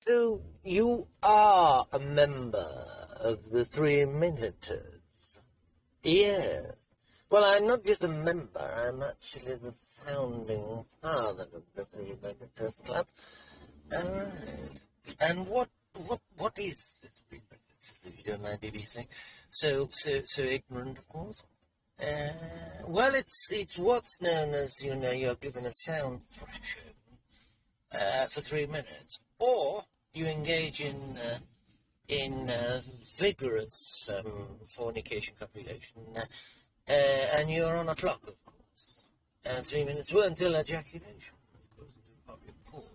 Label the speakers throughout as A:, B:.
A: So you are a member of the Three Minuters? Yes. Well, I'm not just a member, I'm actually the founding father of the Three Minuters Club. All right. And what is the Three Minuters, if you don't mind me saying? So ignorant, of course. Well, it's what's known as, you're given a sound thrashing for 3 minutes, or you engage in vigorous fornication copulation, and you're on a clock, of course. And 3 minutes well until ejaculation, of course, into public cork.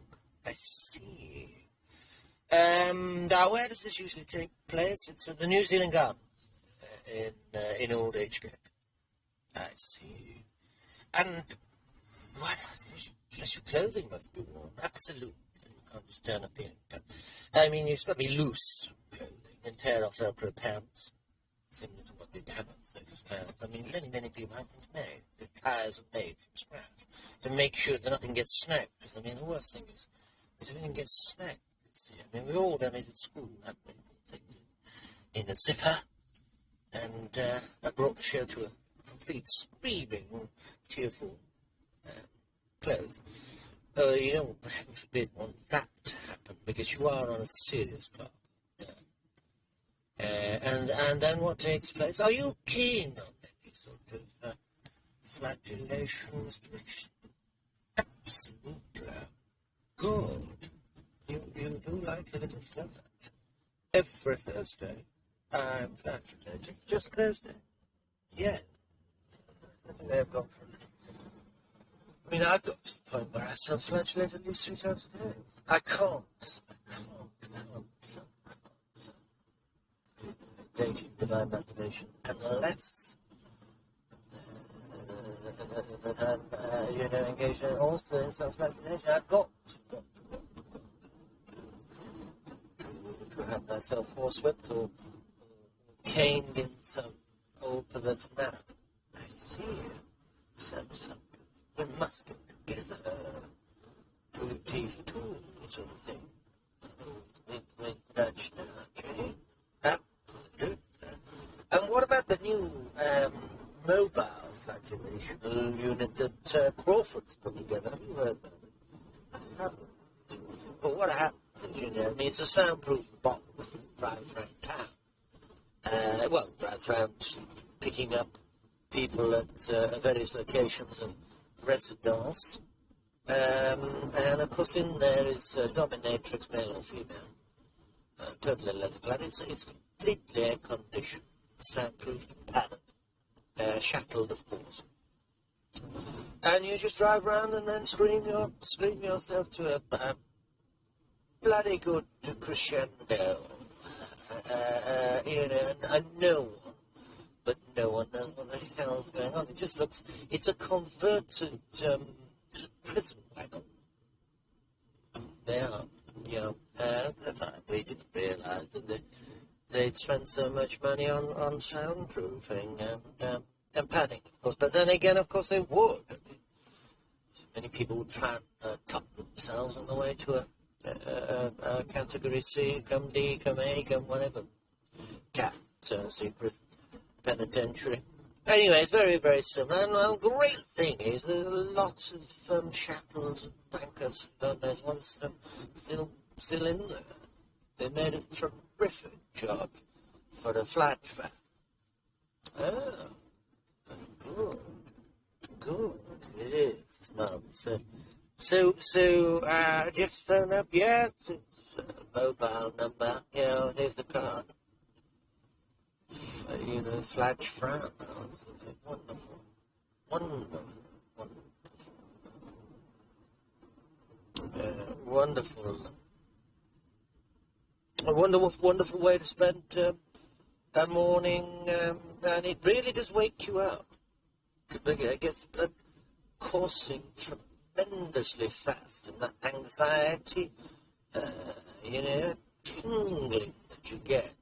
A: I see. Now, where does this usually take place? It's at the New Zealand Gardens in Old Age Gate. I see. And what special clothing must be worn? Absolutely. You can't just turn up here. I mean, you've got to be loose clothing and tear off Velcro pants, similar to what they have on circus pants. I mean, many people have things made. The tires are made from scratch to make sure that nothing gets snapped. Because, I mean, the worst thing is if anything gets snapped. I mean, we've all done it at school, haven't we? Things in a zipper. And that brought the show to a complete screaming, cheerful close. You don't, heaven forbid, want that to happen, because you are on a serious clock. And then what takes place? Are you keen on any sort of flagellations? Absolutely. Good. You do like a little flage. Every Thursday, I'm flagellating. Just Thursday. Yes. I have gone for a little. I mean, I've got to the point where I self-flagellate at least 3 times a day. I can't engage in divine masturbation unless that I'm, engaged in also in self-flagellation. I've got to have myself horsewhipped or caned in some old perverted manner. I see. Said something. We must get together. Two teeth, two sort of thing. Wink, nudge, nudge, eh? Absolutely. And what about the new mobile flagellation unit that Crawford's put together? Have you heard about it? I haven't. But what happens is, it needs a soundproof box that drives around town. Drives around picking up people at various locations of residence. And of course in there is dominatrix, male or female. Totally leather-clad. It's completely air-conditioned, soundproofed, padded, shuttled, of course. And you just drive around and then scream yourself to a bloody good crescendo. And no one knows what the hell's going on. It just looks, it's a converted prison wagon. They are, we didn't realise that they'd spent so much money on soundproofing and padding, of course. But then again, of course, they would. So many people would try and top themselves on the way to a category C, come D, come A, come whatever. Cat, C, prison, penitentiary. Anyway, it's very, very similar. And the great thing is there's a lot of shackles and bankers and God knows what still in there. They made a terrific job for the flat van. Oh, good. It is. It's marvelous. So, just phone up. Yes, it's a mobile number. Here's the card. Flash Fran. Wonderful. A wonderful way to spend a morning, and it really does wake you up. I guess blood coursing tremendously fast, and that anxiety, tingling that you get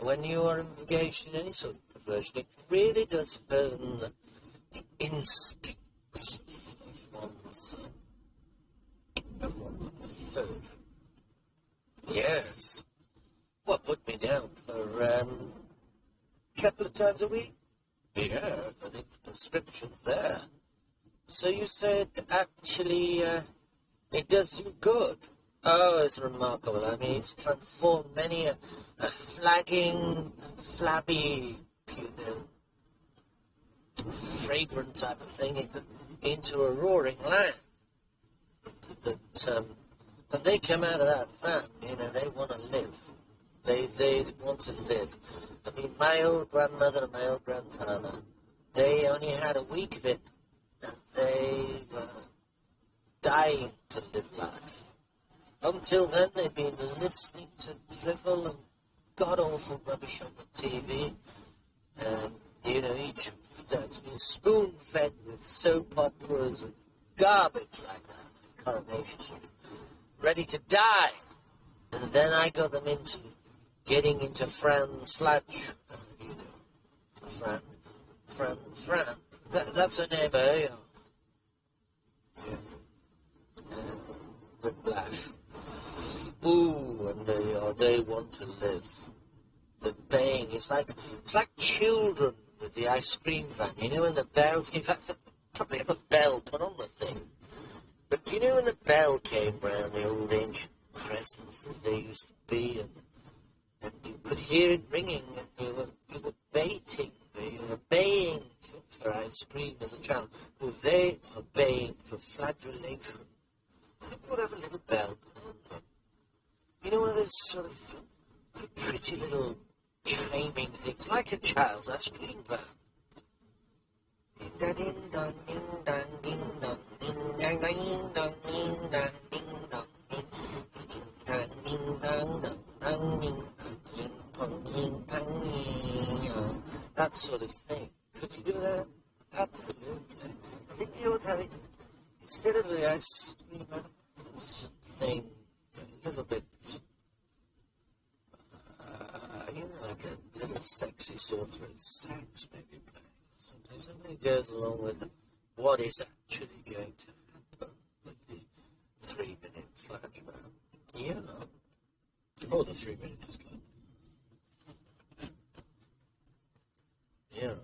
A: when you are engaged in any sort of perversion. It really does burn the instincts of one's preferred Yes. Well, put me down for a couple of times a week. Yes, I think the prescription's there. So you said actually it does you good. Oh, it's remarkable. I mean, it's transformed many a flagging, flabby, fragrant type of thing into a roaring lamb. That when they come out of that van, they want to live. They want to live. I mean, my old grandmother and my old grandfather, they only had a week of it, and they were dying to live life. Until then, they'd been listening to drivel and god-awful rubbish on the TV, and, each that's been spoon-fed with soap operas and garbage like that in Coronation Street, ready to die. And then I got them into getting into Fran's Fladge, Fran. That's her neighbour, eh? Yes. Whiplash. Ooh, and they want to live. The baying, it's like children with the ice cream van. When the bells, in fact, probably have a bell put on the thing. But when the bell came round, the old ancient presents as they used to be, and you could hear it ringing, and you were baying for ice cream as a child. Well, they are baying for flagellation. I think we'll have a little bell put on them. One of those sort of pretty little chiming things, like a child's ice cream van. Ding da ding dong ding dong ding dong ding dang ding dong ding dong ding dong ding dong ding dong ding dong ding dong. That sort of thing. Could you do that? Absolutely. I think you ought to have it instead of the ice cream van. Something a little bit, like a little sexy sore throat sax maybe playing. Something goes along with what is actually going to happen with the 3-minute flashback. Yeah. Oh, the 3 minutes is good. Yeah.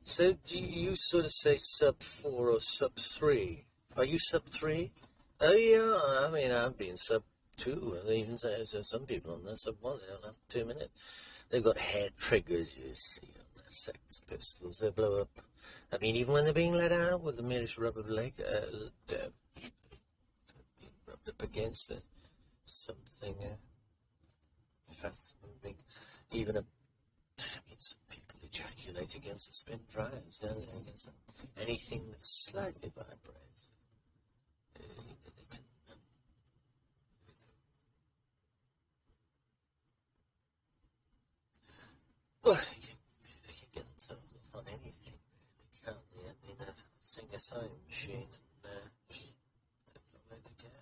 A: So do you sort of say sub 4 or sub 3? Are you sub 3? Oh, yeah. I mean, I've been sub 2. They even say some people on there sub 1. They don't last 2 minutes. They've got hair triggers, you see, on their Sex Pistols. They blow up. I mean, even when they're being let out with the merest rub of leg, being rubbed up against it, something fast-moving. Even some people ejaculate against the spin dryers, against anything that slightly vibrates. They can, well, they can get themselves off on anything, really, can't they? I mean, sing a sewing machine and just let the go.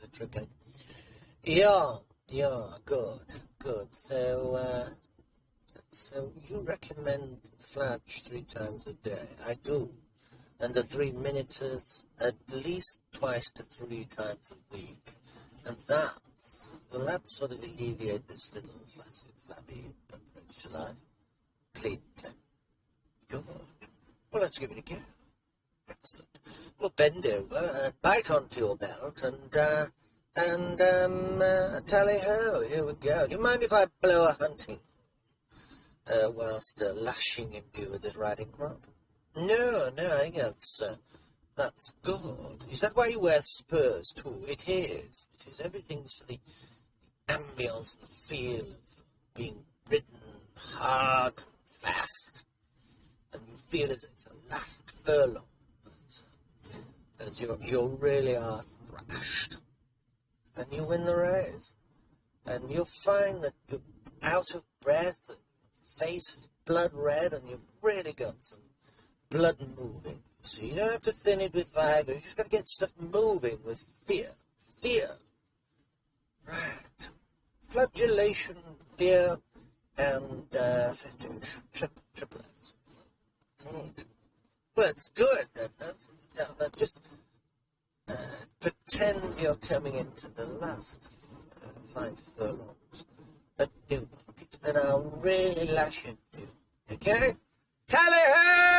A: The triplet. Yeah, good. So you recommend Fladge 3 times a day? I do. And the 3-minuters at least twice to 3 times a week. And that sort of alleviate this little flaccid, flabby approach to life? Clean. Good. Well, let's give it a go. Excellent. Well, bend over, bite onto your belt, and tally-ho, here we go. Do you mind if I blow a hunting whilst lashing into you with this riding crop? No, I think that's good. Is that why you wear spurs too? It is. Everything's for the ambience, the feel of being ridden hard, fast, and you feel as it's the last furlong, as you really are thrashed, and you win the race, and you'll find that you're out of breath, and your face is blood red, and you've really got some blood moving. So you don't have to thin it with Viagra. You just got to get stuff moving with fear. Right. Flagellation, fear, and fetish. Triple F. Good. Well, it's good then. But just pretend you're coming into the last 5 furlongs. But do pocket, then I'll really lash it. Okay? Tally-ho!